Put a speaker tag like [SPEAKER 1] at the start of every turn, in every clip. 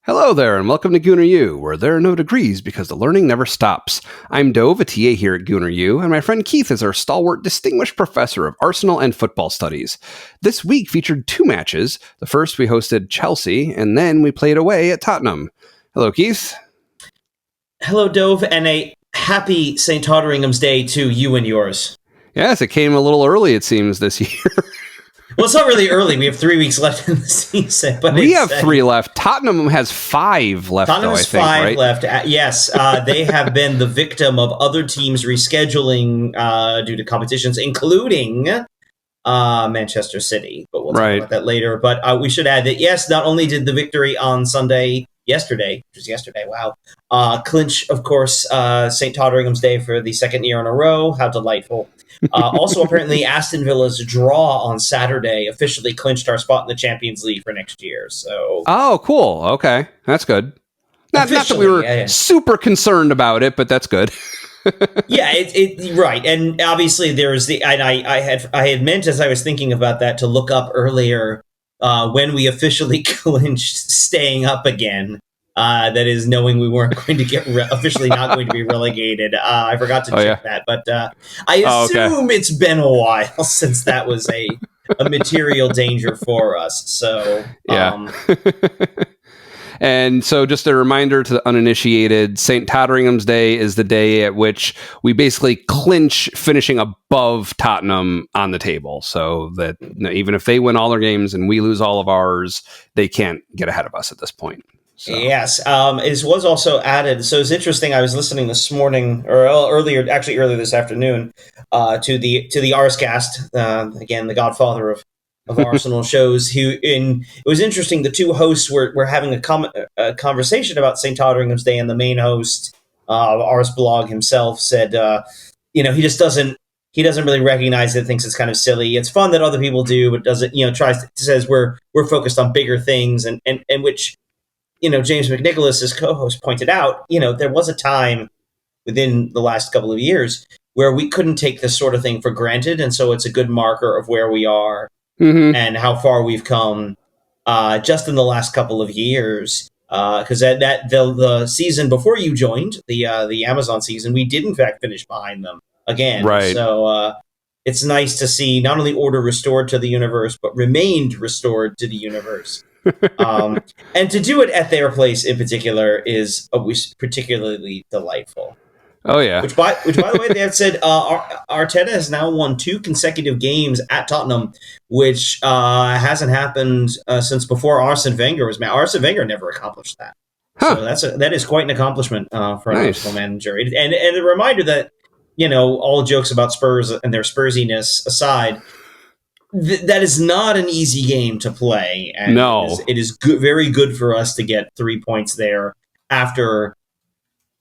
[SPEAKER 1] Hello there, and welcome to Gooner U, where there are no degrees because the learning never stops. I'm Dove, a TA here at Gooner U, and my friend Keith is our stalwart distinguished professor of Arsenal and football studies. This week featured two matches. The first we hosted Chelsea, and then we played away at Tottenham. Hello, Keith.
[SPEAKER 2] Hello, Dove, and a happy St. Totteringham's Day to you and yours.
[SPEAKER 1] Yes, it came a little early, it seems, this year.
[SPEAKER 2] Well, it's not really early. We have 3 weeks left in the season. But
[SPEAKER 1] we have 3 left. Tottenham has 5 left,
[SPEAKER 2] Tottenham
[SPEAKER 1] though,
[SPEAKER 2] has
[SPEAKER 1] I think,
[SPEAKER 2] 5
[SPEAKER 1] right?
[SPEAKER 2] left. Yes, they have been the victim of other teams rescheduling due to competitions, including Manchester City. But we'll talk about that later. But we should add that, yes, not only did the victory on yesterday, clinch, of course, St. Totteringham's Day for the second year in a row. How delightful. Also, apparently, Aston Villa's draw on Saturday officially clinched our spot in the Champions League for next year. So,
[SPEAKER 1] oh, cool. Okay, that's good. Not that we were super concerned about it, but that's good.
[SPEAKER 2] Yeah, right. And obviously, there's I had meant, as I was thinking about that, to look up earlier when we officially clinched staying up again. That is, knowing we weren't going to get officially not going to be relegated. I forgot to check that, but I assume it's been a while since that was a material danger for us. So,
[SPEAKER 1] yeah. And so just a reminder to the uninitiated, St. Totteringham's Day is the day at which we basically clinch finishing above Tottenham on the table. So that even if they win all their games and we lose all of ours, they can't get ahead of us at this point. So.
[SPEAKER 2] Yes, it was also added. So it's interesting. I was listening this morning, or earlier this afternoon, to the Arscast, again, the godfather of Arsenal shows. It was interesting. The two hosts were having a conversation about St. Totteringham's Day, and the main host, Ars Blog himself, said, he doesn't really recognize it. Thinks it's kind of silly. It's fun that other people do, but doesn't. Says we're focused on bigger things, and which. James McNicholas, his co-host, pointed out, there was a time within the last couple of years where we couldn't take this sort of thing for granted. And so it's a good marker of where we are and how far we've come just in the last couple of years. Because the season before you joined, the Amazon season, we did in fact finish behind them again.
[SPEAKER 1] Right.
[SPEAKER 2] So it's nice to see not only order restored to the universe, but remained restored to the universe. And to do it at their place in particular is always particularly delightful.
[SPEAKER 1] Oh yeah.
[SPEAKER 2] Which by the way, they have said Arteta has now won 2 consecutive games at Tottenham, which hasn't happened since before Arsene Wenger was made. Arsene Wenger never accomplished that. Huh. So that is quite an accomplishment for an Arsenal manager. And a reminder that all jokes about Spurs and their Spurs-iness aside. That is not an easy game to play. And
[SPEAKER 1] no.
[SPEAKER 2] It is good, very good for us to get 3 points there after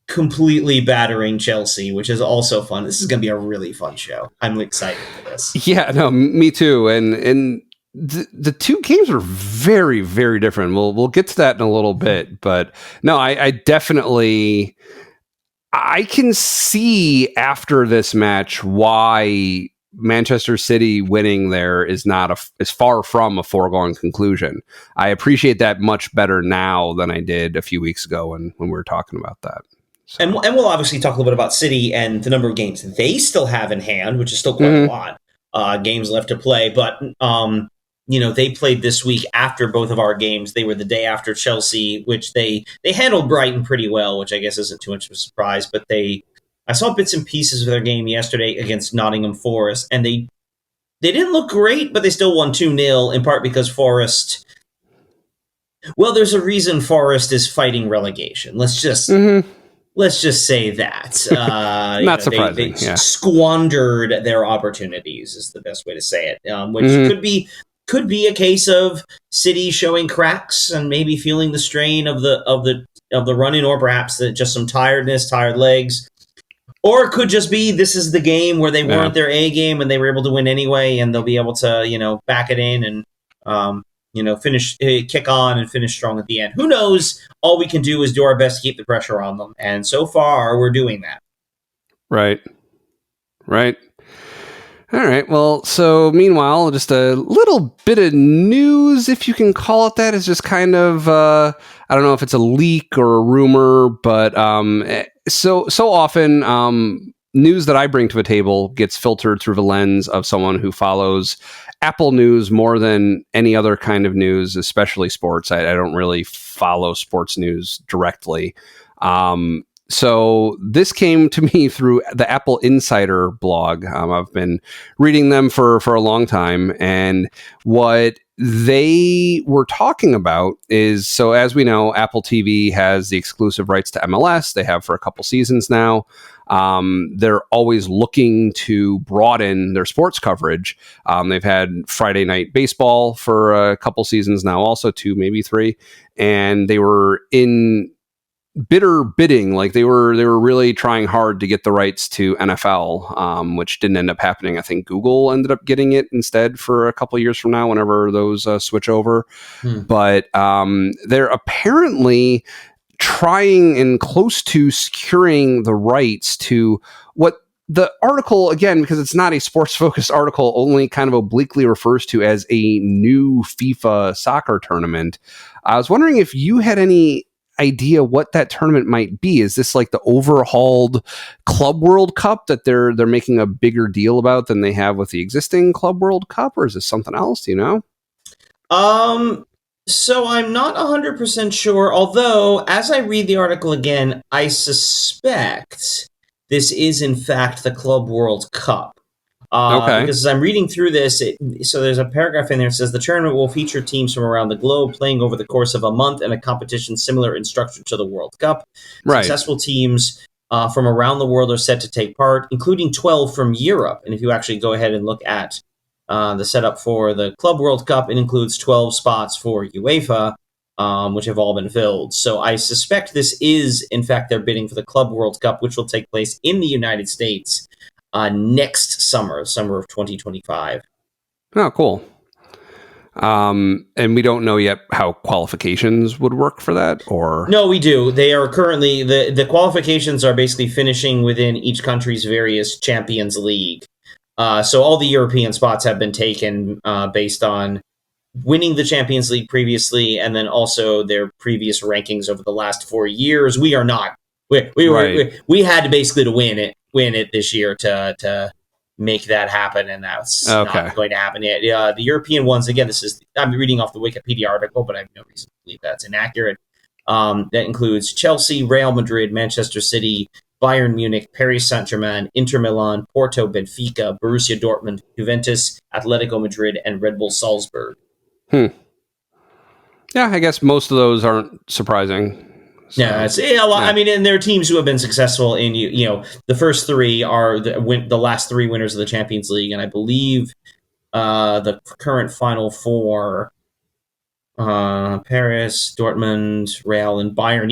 [SPEAKER 2] completely battering Chelsea, which is also fun. This is going to be a really fun show. I'm excited for this.
[SPEAKER 1] Yeah, no, me too. And the two games are very, very different. We'll get to that in a little bit. But no, I definitely... I can see after this match why... Manchester City winning there is far from a foregone conclusion. I appreciate that much better now than I did a few weeks ago when we were talking about that. So.
[SPEAKER 2] And we'll obviously talk a little bit about City and the number of games they still have in hand, which is still quite a lot. Games left to play, but they played this week after both of our games. They were the day after Chelsea, which they handled Brighton pretty well, which I guess isn't too much of a surprise, but I saw bits and pieces of their game yesterday against Nottingham Forest, and they didn't look great, but they still won 2-0, in part because Forest... Well, there's a reason Forest is fighting relegation. Let's just say that.
[SPEAKER 1] Not surprising.
[SPEAKER 2] They squandered their opportunities, is the best way to say it, which could be a case of City showing cracks and maybe feeling the strain of the run-in, or perhaps just some tiredness, tired legs. Or it could just be this is the game where they weren't their A game and they were able to win anyway, and they'll be able to, back it in and, kick on and finish strong at the end. Who knows? All we can do is do our best to keep the pressure on them. And so far, we're doing that.
[SPEAKER 1] Right. All right. Well, so meanwhile, just a little bit of news, if you can call it that, is just kind of, I don't know if it's a leak or a rumor, but so often news that I bring to a table gets filtered through the lens of someone who follows Apple news more than any other kind of news, especially sports. I don't really follow sports news directly. So this came to me through the Apple Insider blog. I've been reading them for a long time, and what they were talking about is, so as we know, Apple TV has the exclusive rights to MLS. They have for a couple seasons now. They're always looking to broaden their sports coverage. They've had Friday Night Baseball for a couple seasons now, also 2, maybe 3, and they were in bidding, like they were really trying hard to get the rights to NFL, which didn't end up happening. I think Google ended up getting it instead for a couple of years from now, whenever those switch over. But they're apparently trying and close to securing the rights to what the article, again, because it's not a sports focused article, only kind of obliquely refers to as a new FIFA soccer tournament. I was wondering if you had any idea what that tournament might be. Is this like the overhauled Club World Cup that they're making a bigger deal about than they have with the existing Club World Cup, or is this something else? Do you know?
[SPEAKER 2] So I'm not 100% sure, although as I read the article again, I suspect this is in fact the Club World Cup.
[SPEAKER 1] Okay.
[SPEAKER 2] Because as I'm reading through this, so there's a paragraph in there that says the tournament will feature teams from around the globe playing over the course of a month in a competition similar in structure to the World Cup.
[SPEAKER 1] Right.
[SPEAKER 2] Successful teams from around the world are set to take part, including 12 from Europe. And if you actually go ahead and look at the setup for the Club World Cup, it includes 12 spots for UEFA, which have all been filled. So I suspect this is, in fact, they're bidding for the Club World Cup, which will take place in the United States next summer of 2025.
[SPEAKER 1] Oh, cool. And we don't know yet how qualifications would work for that, or?
[SPEAKER 2] No, we do. They are currently, the qualifications are basically finishing within each country's various Champions League. So all the European spots have been taken based on winning the Champions League previously, and then also their previous rankings over the last 4 years. We are not. We had to basically to win it this year to make that happen, and that's not going to happen yet. The European ones, again, I'm reading off the Wikipedia article, but I have no reason to believe that's inaccurate. That includes Chelsea, Real Madrid, Manchester City, Bayern Munich, Paris Saint-Germain, Inter Milan, Porto, Benfica, Borussia Dortmund, Juventus, Atletico Madrid, and Red Bull Salzburg.
[SPEAKER 1] Yeah, I guess most of those aren't surprising.
[SPEAKER 2] So, I mean, and there are teams who have been successful in, the first 3 are the last 3 winners of the Champions League, and I believe the current Final 4, Paris, Dortmund, Real, and Bayern,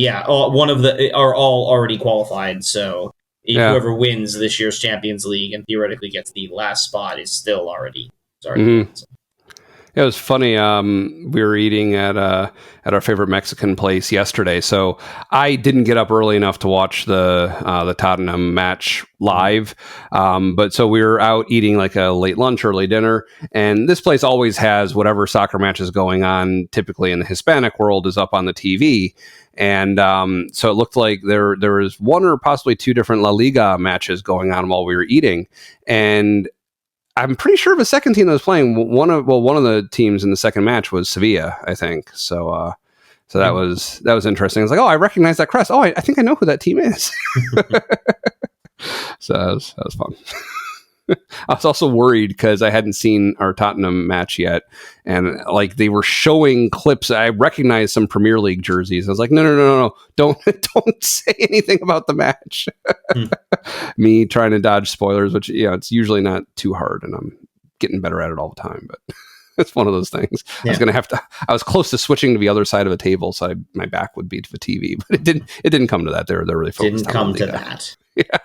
[SPEAKER 2] are all already qualified. So whoever wins this year's Champions League and theoretically gets the last spot is still already.
[SPEAKER 1] It was funny. We were eating at our favorite Mexican place yesterday, so I didn't get up early enough to watch the Tottenham match live. But so we were out eating like a late lunch, early dinner, and this place always has whatever soccer matches going on. Typically in the Hispanic world is up on the TV, and so it looked like there was 1 or possibly 2 different La Liga matches going on while we were eating, and I'm pretty sure the second team that was playing, one of the teams in the second match was Sevilla, I think. So that was interesting. I was like, oh, I recognize that crest. Oh, I think I know who that team is. So that was fun. I was also worried because I hadn't seen our Tottenham match yet, and like they were showing clips. I recognized some Premier League jerseys. I was like, no, don't say anything about the match. Me trying to dodge spoilers, which it's usually not too hard, and I'm getting better at it all the time. But it's one of those things. Yeah. I was close to switching to the other side of the table, so my back would be to the TV, but it didn't come to that. They're really focused.
[SPEAKER 2] Didn't come to that.
[SPEAKER 1] Yeah.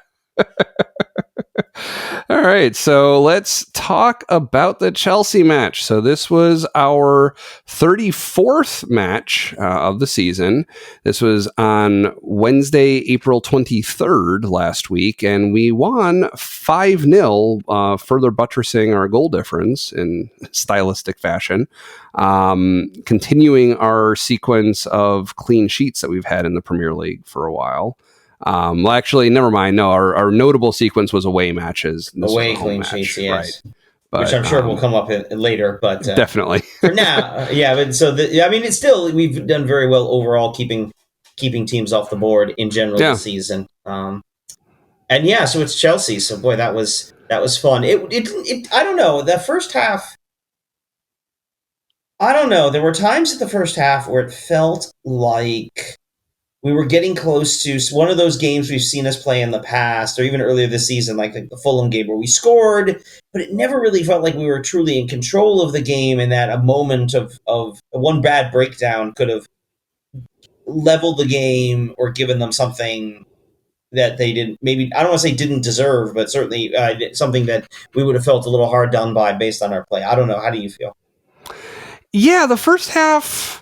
[SPEAKER 1] All right, so let's talk about the Chelsea match. So this was our 34th match of the season. This was on Wednesday, April 23rd last week, and we won 5-0, further buttressing our goal difference in stylistic fashion, continuing our sequence of clean sheets that we've had in the Premier League for a while. Well, actually, never mind. No, our notable sequence was away matches.
[SPEAKER 2] Away clean sheets, yes.
[SPEAKER 1] Right. But,
[SPEAKER 2] which I'm sure will come up later. But
[SPEAKER 1] definitely
[SPEAKER 2] for now, yeah. But so I mean, it's still we've done very well overall, keeping teams off the board in general this season. And yeah, so it's Chelsea. So boy, that was fun. It I don't know. The first half, I don't know. There were times in the first half where it felt like we were getting close to one of those games we've seen us play in the past, or even earlier this season, like the Fulham game where we scored, but it never really felt like we were truly in control of the game, and that a moment of one bad breakdown could have leveled the game or given them something that they didn't, maybe, I don't want to say didn't deserve, but certainly something that we would have felt a little hard done by based on our play. I don't know. How do you feel?
[SPEAKER 1] Yeah, the first half,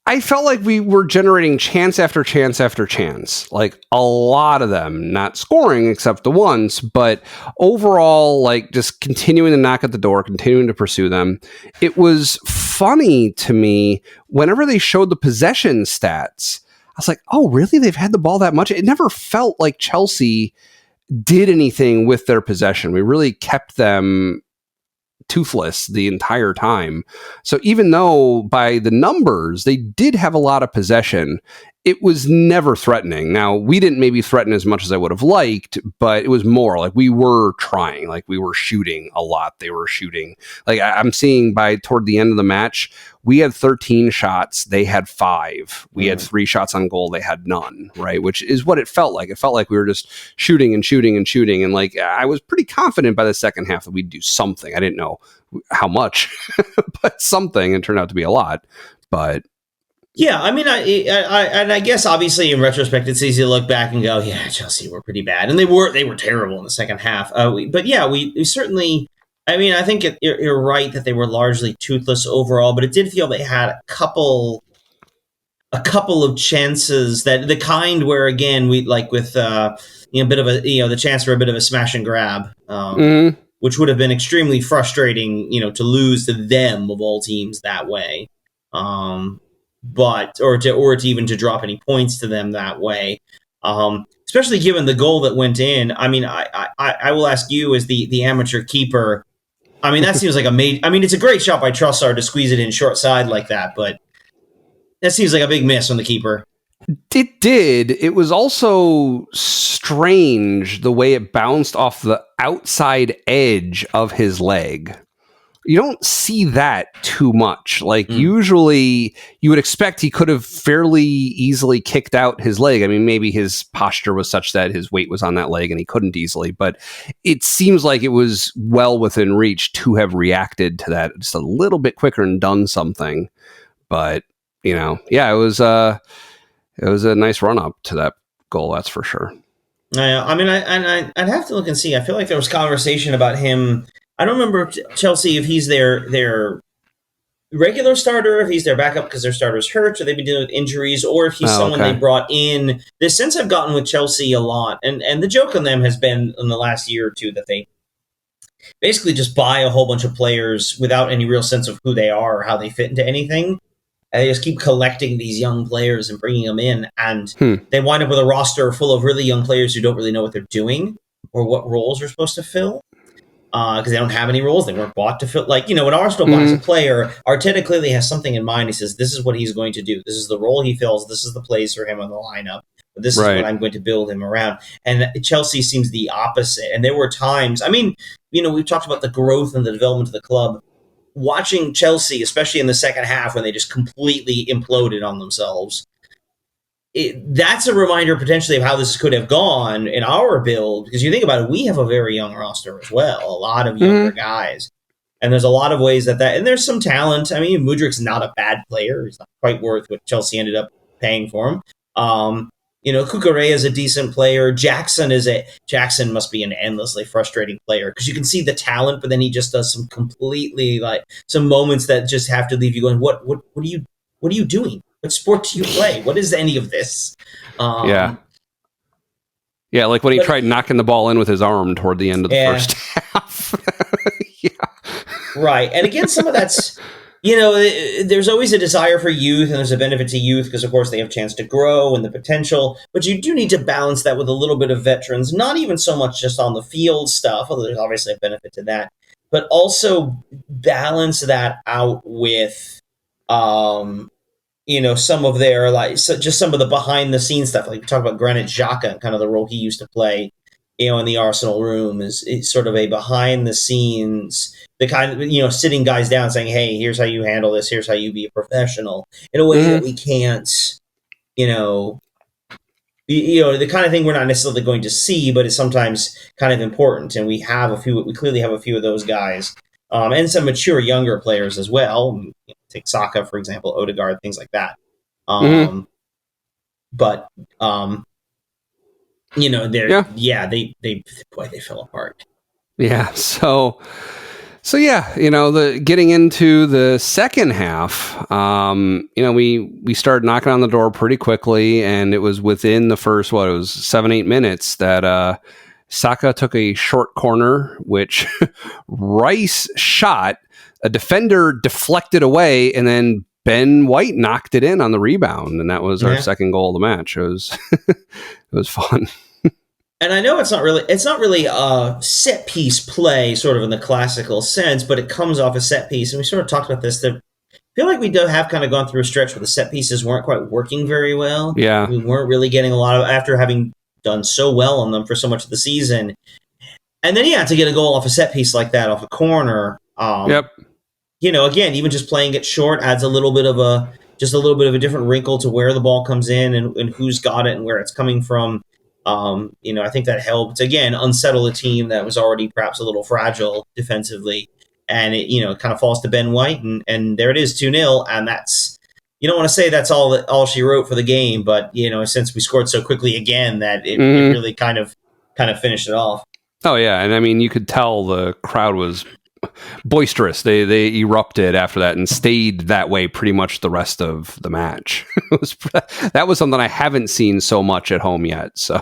[SPEAKER 1] I felt like we were generating chance after chance after chance, like a lot of them, not scoring except the ones, but overall, like just continuing to knock at the door, continuing to pursue them. It was funny to me whenever they showed the possession stats. I was like, oh, really? They've had the ball that much? It never felt like Chelsea did anything with their possession. We really kept them toothless the entire time. So even though by the numbers they did have a lot of possession, it was never threatening. Now, we didn't maybe threaten as much as I would have liked, but it was more like we were trying, like we were shooting a lot. They were shooting. Like I'm seeing by toward the end of the match, we had 13 shots. They had 5. We had 3 shots on goal. They had none, right? Which is what it felt like. It felt like we were just shooting and shooting and shooting. And like, I was pretty confident by the second half that we'd do something. I didn't know how much, but something. It turned out to be a lot, but
[SPEAKER 2] yeah, I mean, I guess obviously in retrospect, it's easy to look back and go, yeah, Chelsea were pretty bad, and they were terrible in the second half. But yeah, we certainly. I mean, I think you're right that they were largely toothless overall, but it did feel they had a couple of chances that the kind where again we like with a bit of a the chance for a bit of a smash and grab, which would have been extremely frustrating, to lose to them of all teams that way. But or to even to drop any points to them that way, especially given the goal that went in. I mean, I will ask you as the amateur keeper. I mean, that seems like it's a great shot by Trossard to squeeze it in short side like that, but that seems like a big miss on the keeper.
[SPEAKER 1] It did. It was also strange the way it bounced off the outside edge of his leg. You don't see that too much. Like usually you would expect he could have fairly easily kicked out his leg. I mean, maybe his posture was such that his weight was on that leg and he couldn't easily, but it seems like it was well within reach to have reacted to that just a little bit quicker and done something. But, yeah, it was a nice run up to that goal. That's for sure.
[SPEAKER 2] I mean, I'd have to look and see. I feel like there was conversation about him. I don't remember Chelsea if he's their regular starter, if he's their backup because their starter's hurt, or they've been dealing with injuries, or if he's someone they brought in. The sense I've gotten with Chelsea a lot, and the joke on them has been in the last year or two that they basically just buy a whole bunch of players without any real sense of who they are or how they fit into anything. And they just keep collecting these young players and bringing them in, and they wind up with a roster full of really young players who don't really know what they're doing or what roles they're supposed to fill. Because they don't have any roles. They weren't bought to fill. Like, when Arsenal buys a player, Arteta clearly has something in mind. He says, this is what he's going to do. This is the role he fills. This is the place for him on the lineup. But this is what I'm going to build him around. And Chelsea seems the opposite. And there were times, I mean, we've talked about the growth and the development of the club. Watching Chelsea, especially in the second half when they just completely imploded on themselves, that's a reminder potentially of how this could have gone in our build, because you think about it, we have a very young roster as well, a lot of younger guys, and there's a lot of ways that and there's some talent. I mean, Mudrik's not a bad player. He's not quite worth what Chelsea ended up paying for him. Kukurea is a decent player. Jackson must be an endlessly frustrating player because you can see the talent, but then he just does some completely some moments that just have to leave you going, what are you doing? What sport do you play? What is any of this?
[SPEAKER 1] Yeah, like when he tried knocking the ball in with his arm toward the end of the first half. Yeah,
[SPEAKER 2] right. And again, some of that's. There's always a desire for youth, and there's a benefit to youth because, of course, they have a chance to grow and the potential. But you do need to balance that with a little bit of veterans, not even so much just on the field stuff, although there's obviously a benefit to that, but also balance that out with, some of their, just some of the behind the scenes stuff. Like we talk about Granit Xhaka and kind of the role he used to play, in the Arsenal room is sort of a behind the scenes, the kind of, sitting guys down saying, hey, here's how you handle this. Here's how you be a professional in a way that we can't, the kind of thing we're not necessarily going to see, but it's sometimes kind of important. And we clearly have a few of those guys, and some mature younger players as well. Take Saka, for example, Odegaard, things like that. But, they fell apart.
[SPEAKER 1] Yeah. So yeah, getting into the second half, we started knocking on the door pretty quickly, and it was within the first, 7-8 minutes that Saka took a short corner, which Rice shot, a defender deflected away, and then Ben White knocked it in on the rebound, and that was our second goal of the match. It was it was fun.
[SPEAKER 2] And I know it's not really a set piece play, sort of in the classical sense, but it comes off a set piece. And we sort of talked about this. I feel like we have kind of gone through a stretch where the set pieces weren't quite working very well.
[SPEAKER 1] Yeah,
[SPEAKER 2] we weren't really getting a lot of, after having done so well on them for so much of the season. And then to get a goal off a set piece like that, off a corner. Again, even just playing it short adds a little bit of a different wrinkle to where the ball comes in and who's got it and where it's coming from. I think that helped, again, unsettle a team that was already perhaps a little fragile defensively. And it, kind of falls to Ben White, and there it is, 2-0. And that's, you don't want to say that's all she wrote for the game, but, since we scored so quickly again, that it really kind of finished it off.
[SPEAKER 1] Oh, yeah. And I mean, you could tell the crowd was boisterous. They erupted after that and stayed that way pretty much the rest of the match. That was something I haven't seen so much at home yet. So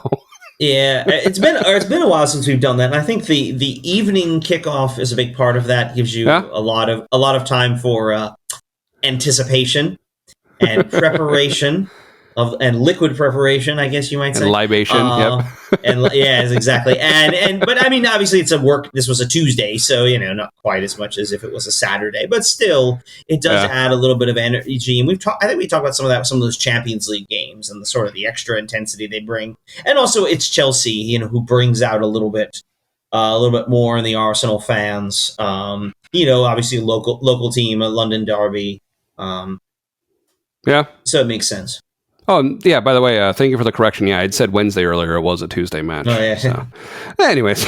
[SPEAKER 2] yeah, it's been a while since we've done that, and I think the evening kickoff is a big part of that. Gives you a lot of time for anticipation and preparation. And liquid preparation, I guess you might say.
[SPEAKER 1] And libation, yep.
[SPEAKER 2] And exactly. But I mean, obviously it's this was a Tuesday, so, not quite as much as if it was a Saturday, but still it does add a little bit of energy. And I think we talked about some of that with some of those Champions League games and the sort of the extra intensity they bring. And also it's Chelsea, who brings out a little bit more in the Arsenal fans. Obviously local team, a London derby.
[SPEAKER 1] Yeah.
[SPEAKER 2] So it makes sense.
[SPEAKER 1] Oh, yeah, by the way, thank you for the correction. Yeah, I'd said Wednesday earlier. It was a Tuesday match. Oh, yeah. So. Anyways.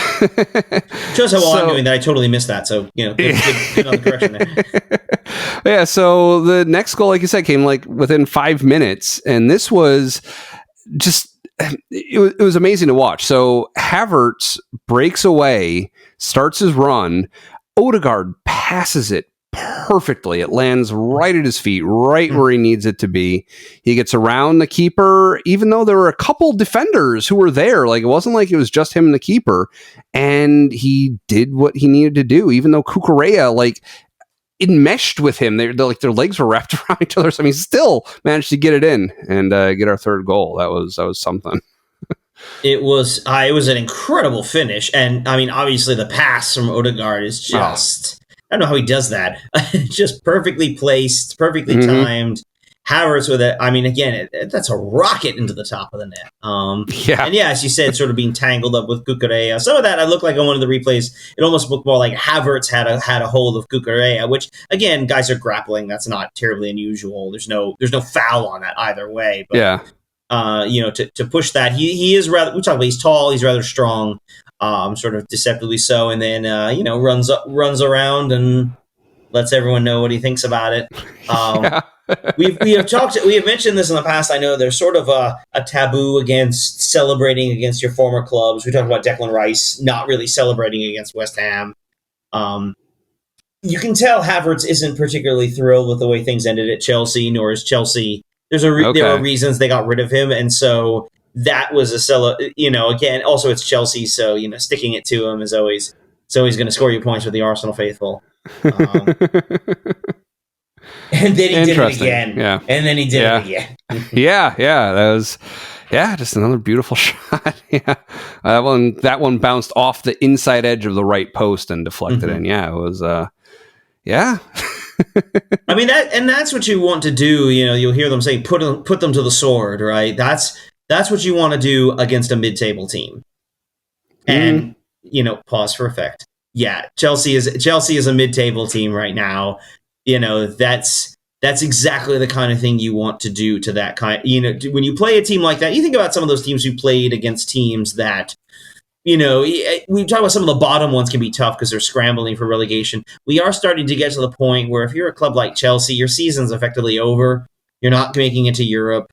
[SPEAKER 2] Shows how well I'm doing that I totally missed that. So, good on the correction there.
[SPEAKER 1] Yeah, so the next goal, like you said, came within 5 minutes. And this was just, it was amazing to watch. So Havertz breaks away, starts his run. Odegaard passes it perfectly. It lands right at his feet, right where he needs it to be. He gets around the keeper, even though there were a couple defenders who were there. It wasn't like it was just him and the keeper. And he did what he needed to do, even though Kukurea, it meshed with him. Their legs were wrapped around each other. So, he still managed to get it in and get our third goal. That was something.
[SPEAKER 2] It was an incredible finish. And, I mean, obviously the pass from Odegaard is just... I don't know how he does that. Just perfectly placed, perfectly timed. Havertz with it. I mean, again, that's a rocket into the top of the net. And as you said, sort of being tangled up with Kukurea. Some of that I looked like on one of the replays. It almost looked more like Havertz had a hold of Kukurea, which again, guys are grappling. That's not terribly unusual. There's no foul on that either way. But, to push that, he is rather. We talk about he's tall. He's rather strong. Sort of deceptively so, and then runs around and lets everyone know what he thinks about it. we have mentioned this in the past. I know there's sort of a taboo against celebrating against your former clubs. We talked about Declan Rice not really celebrating against West Ham. You can tell Havertz isn't particularly thrilled with the way things ended at Chelsea, nor is Chelsea. There are reasons they got rid of him, and so that was again, also it's Chelsea, so sticking it to him is always going to score you points with the Arsenal faithful. And then he did it again.
[SPEAKER 1] Yeah.
[SPEAKER 2] And then he did it again.
[SPEAKER 1] Yeah. That was, just another beautiful shot. Yeah. That one bounced off the inside edge of the right post and deflected in. Yeah. It was, yeah.
[SPEAKER 2] I mean, that's what you want to do. You'll hear them say, put them to the sword, right? That's what you want to do against a mid-table team. And, pause for effect. Yeah. Chelsea is a mid-table team right now. That's exactly the kind of thing you want to do to that kind. When you play a team like that, you think about some of those teams who played against teams that, we talk about some of the bottom ones can be tough because they're scrambling for relegation. We are starting to get to the point where if you're a club like Chelsea, your season's effectively over. You're not making it to Europe.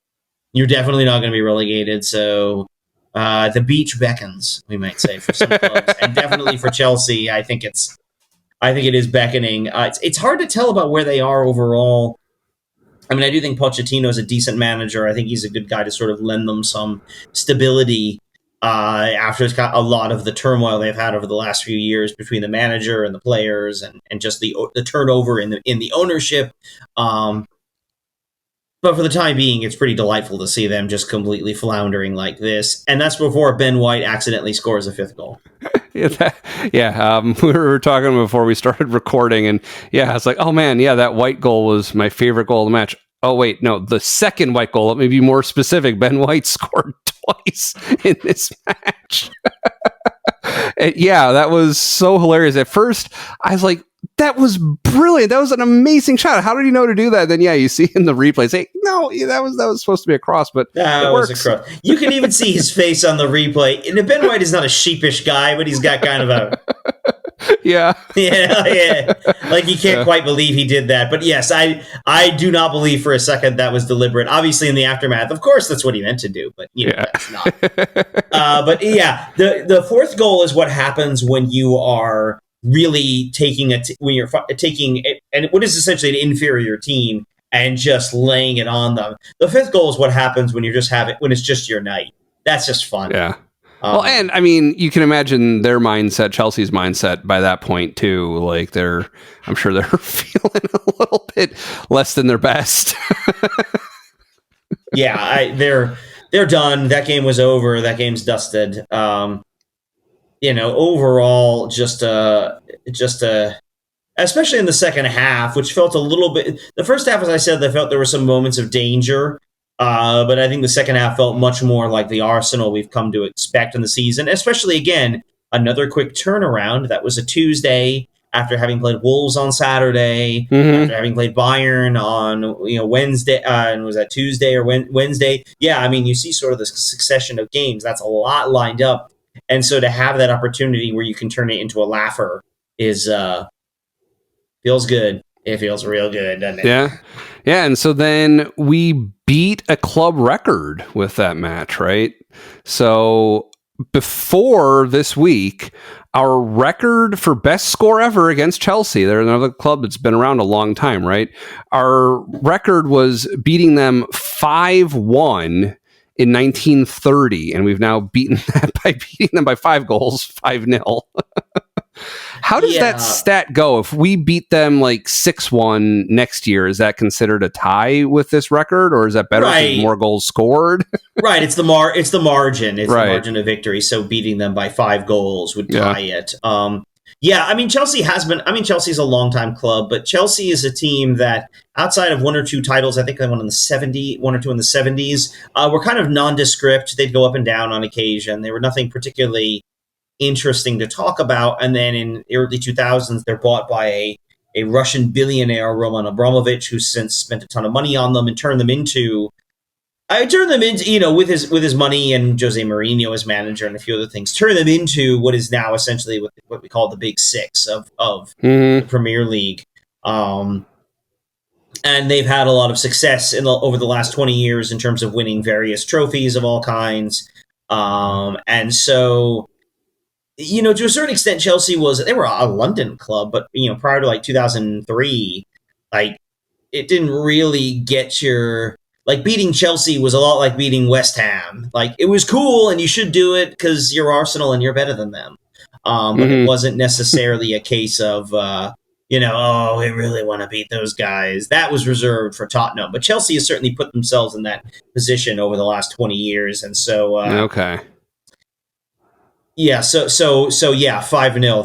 [SPEAKER 2] You're definitely not going to be relegated. So the beach beckons, we might say, for some clubs, and definitely for Chelsea. I think it is beckoning. It's hard to tell about where they are overall. I mean, I do think Pochettino is a decent manager. I think he's a good guy to sort of lend them some stability after it's got a lot of the turmoil they've had over the last few years between the manager and the players and just the turnover in the ownership. But for the time being, it's pretty delightful to see them just completely floundering like this. And that's before Ben White accidentally scores a fifth goal.
[SPEAKER 1] We were talking before we started recording, and I was like, oh man, that White goal was my favorite goal of the match. Oh wait, no, the second White goal. Let me be more specific. Ben White scored twice in this match. And that was so hilarious. At first, I was like, that was brilliant. That was an amazing shot. How did he know to do that? Then you see in the replay, say, no, that was supposed to be a cross, but it works. Was a cross.
[SPEAKER 2] You can even see his face on the replay. And Ben White is not a sheepish guy, but he's got kind of a
[SPEAKER 1] yeah.
[SPEAKER 2] Like he can't quite believe he did that. But yes, I do not believe for a second that was deliberate. Obviously, in the aftermath, of course, that's what he meant to do, but that's not. But the fourth goal is what happens when you are really taking when you're taking and what is essentially an inferior team and just laying it on them. The fifth goal is what happens when when it's just your night. That's just fun.
[SPEAKER 1] Yeah. Well, and I mean, you can imagine their mindset, Chelsea's mindset by that point too. Like I'm sure they're feeling a little bit less than their best.
[SPEAKER 2] They're done. That game was over. That game's dusted. Overall, just especially in the second half, which felt a little bit. The first half, as I said, I felt there were some moments of danger, but I think the second half felt much more like the Arsenal we've come to expect in the season. Especially again, another quick turnaround. That was a Tuesday after having played Wolves on Saturday, after having played Bayern on Wednesday, and was that Tuesday or Wednesday? Yeah, I mean, you see sort of this succession of games. That's a lot lined up. And so to have that opportunity where you can turn it into a laugher is feels good. It feels real good, doesn't it?
[SPEAKER 1] Yeah. And so then we beat a club record with that match, right? So before this week, our record for best score ever against Chelsea, they're another club that's been around a long time, right? Our record was beating them 5-1 in 1930, and we've now beaten that by beating them by 5 goals, 5-0. How does that stat go? If we beat them like 6-1 next year, is that considered a tie with this record, or is that better with more goals scored?
[SPEAKER 2] Right, it's the margin. It's the margin of victory. So beating them by 5 goals would tie it. I mean, Chelsea's a longtime club, but Chelsea is a team that outside of 1 or 2 titles, I think they won in the 1 or 2 in the 70s, were kind of nondescript. They'd go up and down on occasion. They were nothing particularly interesting to talk about. And then in the early 2000s, they're bought by a Russian billionaire, Roman Abramovich, who's since spent a ton of money on them and turned them into, with his money and Jose Mourinho as manager and a few other things, turn them into what is now essentially what we call the Big Six of the Premier League. And they've had a lot of success over the last 20 years in terms of winning various trophies of all kinds. And so, to a certain extent, Chelsea they were a London club, but, prior to like 2003, like it didn't really get beating Chelsea was a lot like beating West Ham. Like it was cool and you should do it because you're Arsenal and you're better than them. But it wasn't necessarily a case of, we really want to beat those guys. That was reserved for Tottenham. But Chelsea has certainly put themselves in that position over the last 20 years. And so,
[SPEAKER 1] okay.
[SPEAKER 2] Yeah, so 5-0.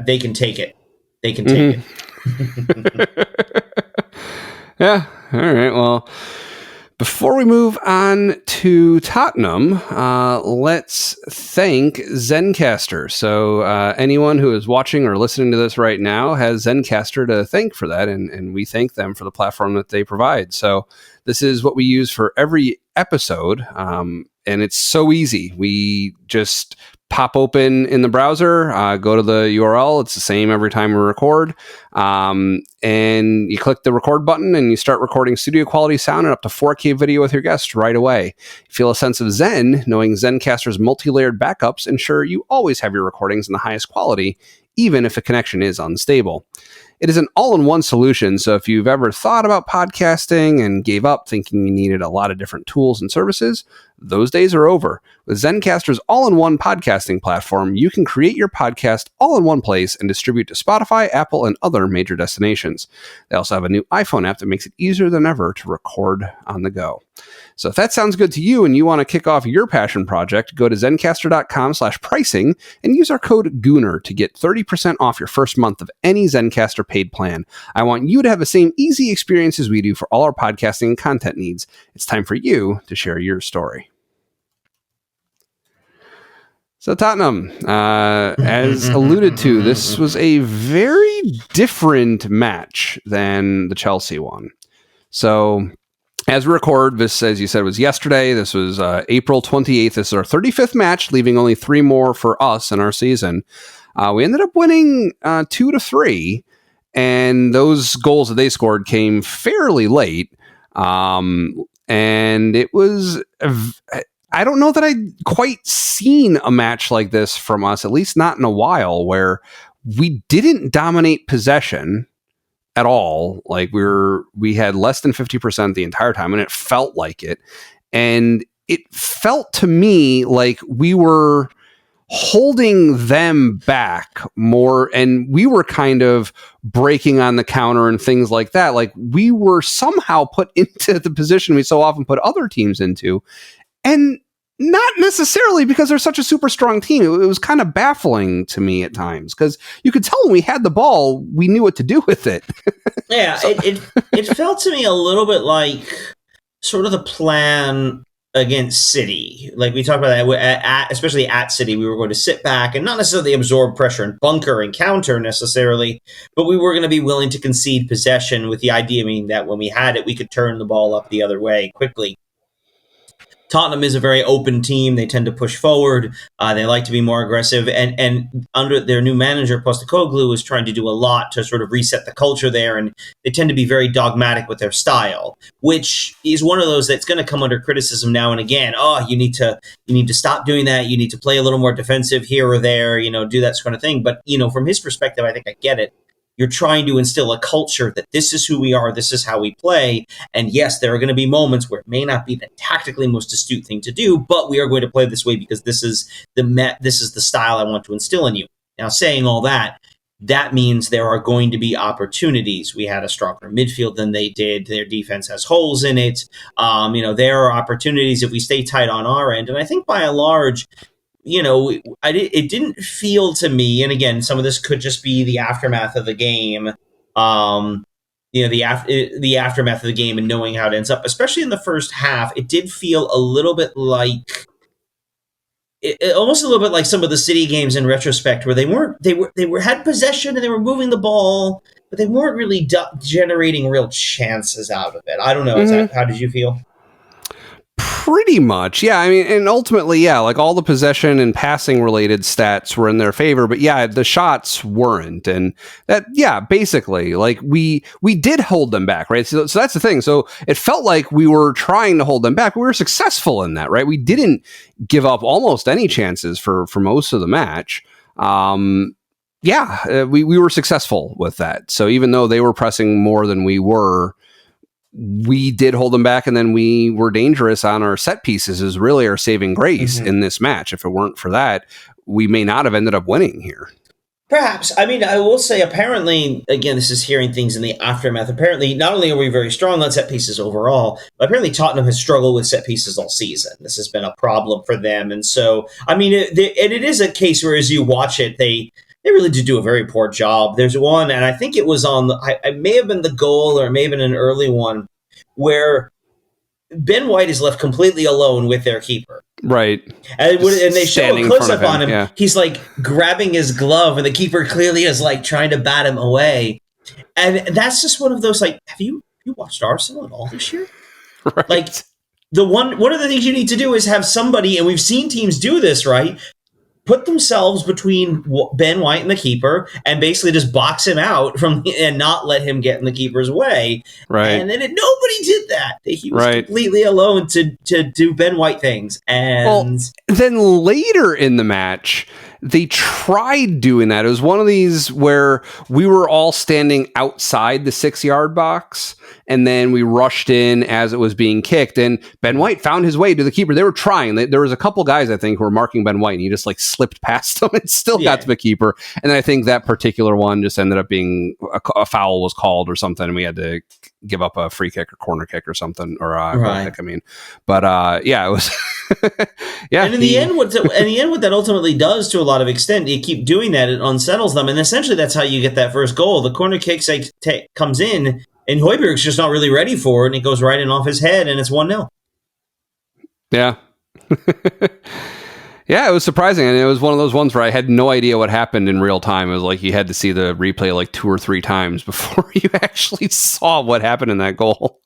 [SPEAKER 2] They can take it. They can take
[SPEAKER 1] it. Yeah. All right. Well, before we move on to Tottenham, let's thank Zencastr. So anyone who is watching or listening to this right now has Zencastr to thank for that, and we thank them for the platform that they provide. So this is what we use for every episode, and it's so easy. We just pop open in the browser, go to the URL. It's the same every time we record. And you click the record button and you start recording studio quality sound and up to 4K video with your guests right away. You feel a sense of zen knowing Zencastr's multi-layered backups ensure you always have your recordings in the highest quality, even if a connection is unstable. It is an all-in-one solution, so if you've ever thought about podcasting and gave up thinking you needed a lot of different tools and services, those days are over. With Zencastr's all-in-one podcasting platform, you can create your podcast all in one place and distribute to Spotify, Apple, and other major destinations. They also have a new iPhone app that makes it easier than ever to record on the go. So if that sounds good to you and you want to kick off your passion project, go to zencastr.com/pricing and use our code Gooner to get 30% off your first month of any Zencastr paid plan. I want you to have the same easy experience as we do for all our podcasting and content needs. It's time for you to share your story. So Tottenham, as alluded to, this was a very different match than the Chelsea one. So as we record, this, as you said, was yesterday. This was April 28th. This is our 35th match, leaving only 3 more for us in our season. We ended up winning 2-3, and those goals that they scored came fairly late. And it was... I don't know that I'd quite seen a match like this from us, at least not in a while, where we didn't dominate possession at all. Like we had less than 50% the entire time, and it felt like it. And it felt to me like we were holding them back more, and we were kind of breaking on the counter and things like that. Like we were somehow put into the position we so often put other teams into. And not necessarily because they're such a super strong team. It was kind of baffling to me at times because you could tell when we had the ball, we knew what to do with it.
[SPEAKER 2] Yeah, so. It felt to me a little bit like sort of the plan against City. Like we talked about that, especially at City, we were going to sit back and not necessarily absorb pressure and bunker and counter necessarily, but we were going to be willing to concede possession with the idea that when we had it, we could turn the ball up the other way quickly. Tottenham is a very open team. They tend to push forward. They like to be more aggressive. And under their new manager, Postecoglou, is trying to do a lot to sort of reset the culture there. And they tend to be very dogmatic with their style, which is one of those that's going to come under criticism now and again. Oh, you need to stop doing that. You need to play a little more defensive here or there, do that sort of thing. But, from his perspective, I think I get it. You're trying to instill a culture that this is who we are, this is how we play. And yes, there are going to be moments where it may not be the tactically most astute thing to do, but we are going to play this way because this is the style I want to instill in you. Now, saying all that means there are going to be opportunities. We had a stronger midfield than they did. Their defense has holes in it. There are opportunities if we stay tight on our end. And I think by and large, it didn't feel to me, and again, some of this could just be the aftermath of the game, the aftermath of the game and knowing how it ends up, especially in the first half. It did feel a little bit like, almost a little bit like some of the City games in retrospect, where they had possession and they were moving the ball, but they weren't really generating real chances out of it. I don't know. How did you feel?
[SPEAKER 1] Pretty much, yeah. I mean, and ultimately, yeah, like all the possession and passing related stats were in their favor, but yeah, the shots weren't, and that, yeah, basically, like we did hold them back, right? So that's the thing. So it felt like we were trying to hold them back. We were successful in that, right? We didn't give up almost any chances for most of the match. We were successful with that. So even though they were pressing more than we did hold them back, and then we were dangerous on our set pieces is really our saving grace in this match. If it weren't for that, we may not have ended up winning here.
[SPEAKER 2] Perhaps. I mean, I will say, apparently, again, this is hearing things in the aftermath. Apparently, not only are we very strong on set pieces overall, but apparently Tottenham has struggled with set pieces all season. This has been a problem for them. And so, I mean, it is a case where as you watch it, they really do a very poor job. There's one, and I think it was on it may have been the goal or it may have been an early one, where Ben White is left completely alone with their keeper.
[SPEAKER 1] Right.
[SPEAKER 2] And they show a close-up on him.
[SPEAKER 1] Yeah.
[SPEAKER 2] He's like grabbing his glove, and the keeper clearly is like trying to bat him away. And that's just one of those, like, have you watched Arsenal at all this year?
[SPEAKER 1] Right.
[SPEAKER 2] Like, one of the things you need to do is have somebody, and we've seen teams do this, right? Put themselves between Ben White and the keeper and basically just box him out and not let him get in the keeper's way.
[SPEAKER 1] Right.
[SPEAKER 2] And then nobody did that. He was
[SPEAKER 1] right.
[SPEAKER 2] completely alone to do Ben White things. And
[SPEAKER 1] then later in the match, they tried doing that. It was one of these where we were all standing outside the 6-yard box, and then we rushed in as it was being kicked, and Ben White found his way to the keeper. They were trying. There was a couple guys, I think, who were marking Ben White, and he just like slipped past them and still got to the keeper. And then I think that particular one just ended up being a foul was called or something, and we had to give up a free kick or corner kick or something, or goal kick, I mean. But it was yeah.
[SPEAKER 2] And in the end, what that ultimately does, to a lot of extent, you keep doing that, it unsettles them, and essentially that's how you get that first goal. The corner kick comes in, and Højbjerg's just not really ready for it, and it goes right in off his head, and it's 1-0.
[SPEAKER 1] Yeah. Yeah, it was surprising, and it was one of those ones where I had no idea what happened in real time. It was like you had to see the replay like 2 or 3 times before you actually saw what happened in that goal.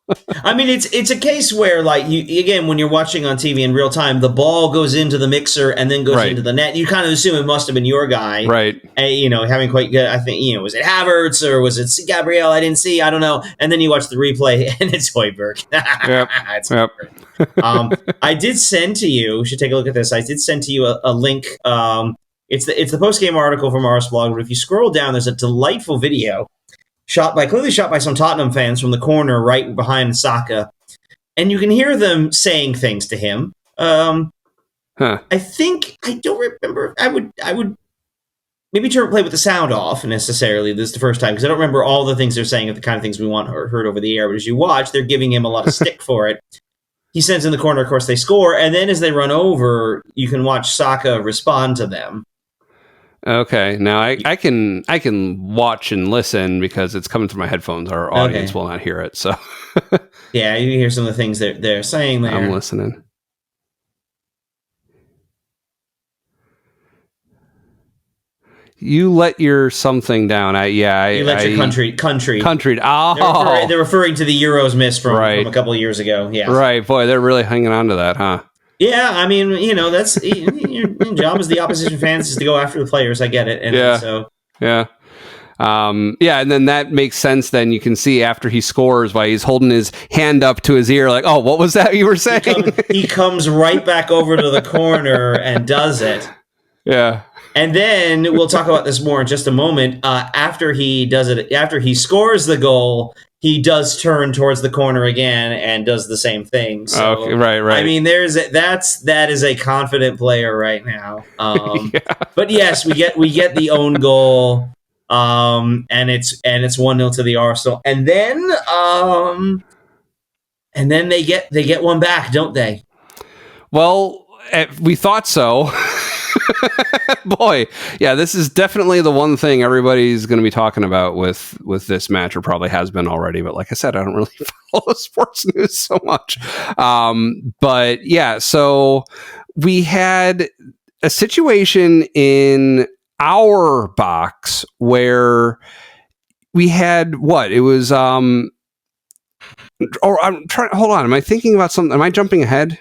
[SPEAKER 2] I mean, it's a case where, like, again, when you're watching on TV in real time, the ball goes into the mixer and then goes into the net. You kind of assume it must have been your guy,
[SPEAKER 1] right?
[SPEAKER 2] Having quite good. I think was it Havertz or was it Gabriel? I didn't see. I don't know. And then you watch the replay and it's Højbjerg.
[SPEAKER 1] Yep.
[SPEAKER 2] I did send to you. You should take a look at this. I did send to you a link. It's the post game article from our blog. But if you scroll down, there's a delightful video. Clearly shot by some Tottenham fans from the corner right behind Saka. And you can hear them saying things to him. I think, I don't remember, I would maybe play with the sound off necessarily. This is the first time, because I don't remember all the things they're saying of the kind of things we want or heard over the air. But as you watch, they're giving him a lot of stick for it. He sends in the corner, of course, they score. And then as they run over, you can watch Saka respond to them.
[SPEAKER 1] Okay, now I can watch and listen because it's coming through my headphones. Our audience will not hear it, so
[SPEAKER 2] yeah, you hear some of the things they're saying there.
[SPEAKER 1] I'm listening. You let your something down. You let
[SPEAKER 2] your country.
[SPEAKER 1] Oh,
[SPEAKER 2] they're referring to the Euros miss from a couple of years ago. Yeah,
[SPEAKER 1] right. Boy, they're really hanging on to that, huh?
[SPEAKER 2] Yeah, I mean, that's your job as the opposition fans is to go after the players. I get it. And
[SPEAKER 1] and then that makes sense. Then you can see after he scores why he's holding his hand up to his ear like, oh, what was that you were saying?
[SPEAKER 2] He comes right back over to the corner and does it.
[SPEAKER 1] Yeah.
[SPEAKER 2] And then we'll talk about this more in just a moment. After he does it, after he scores the goal, he does turn towards the corner again and does the same thing. So,
[SPEAKER 1] okay, right. I
[SPEAKER 2] mean, that is a confident player right now. But yes, we get the own goal, and it's 1-0 to the Arsenal, and then they get one back, don't they?
[SPEAKER 1] Well, we thought so. Boy, yeah, this is definitely the one thing everybody's going to be talking about with this match, or probably has been already. But like I said, I don't really follow sports news so much. But yeah, so we had a situation in our box where we had it was. I'm trying. Hold on, am I thinking about something? Am I jumping ahead?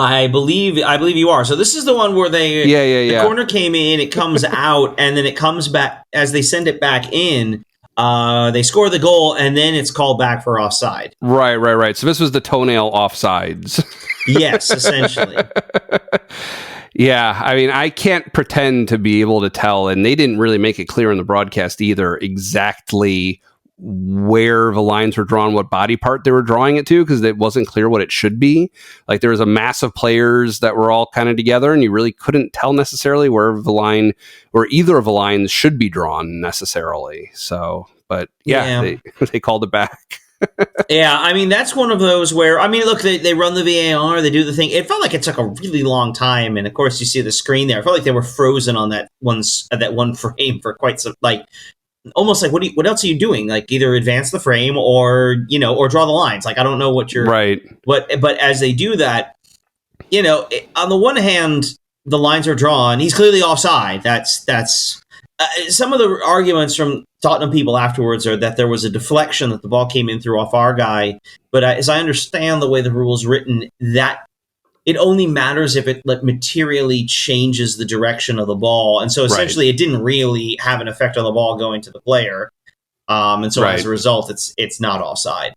[SPEAKER 2] I believe you are. So this is the one where the corner came in, it comes out, and then it comes back as they send it back in. They score the goal, and then it's called back for offside.
[SPEAKER 1] Right. So this was the toenail offsides.
[SPEAKER 2] Yes, essentially.
[SPEAKER 1] Yeah, I mean, I can't pretend to be able to tell, and they didn't really make it clear in the broadcast either exactly where the lines were drawn, what body part they were drawing it to, because it wasn't clear what it should be. Like, there was a mass of players that were all kind of together, and you really couldn't tell necessarily where the line, or either of the lines should be drawn necessarily. So, but they called it back.
[SPEAKER 2] Yeah, I mean, that's one of those where, I mean, look, they run the VAR, they do the thing. It felt like it took a really long time, and of course you see the screen there. I felt like they were frozen on that one frame for quite some, like, almost like, what else are you doing? Like, either advance the frame or draw the lines. Like, I don't know what you're...
[SPEAKER 1] Right.
[SPEAKER 2] But as they do that, on the one hand, the lines are drawn. He's clearly offside. That's some of the arguments from Tottenham people afterwards are that there was a deflection, that the ball came in through off our guy. But as I understand the way the rule is written, that it only matters if it materially changes the direction of the ball. And so essentially it didn't really have an effect on the ball going to the player. And so as a result, it's not offside.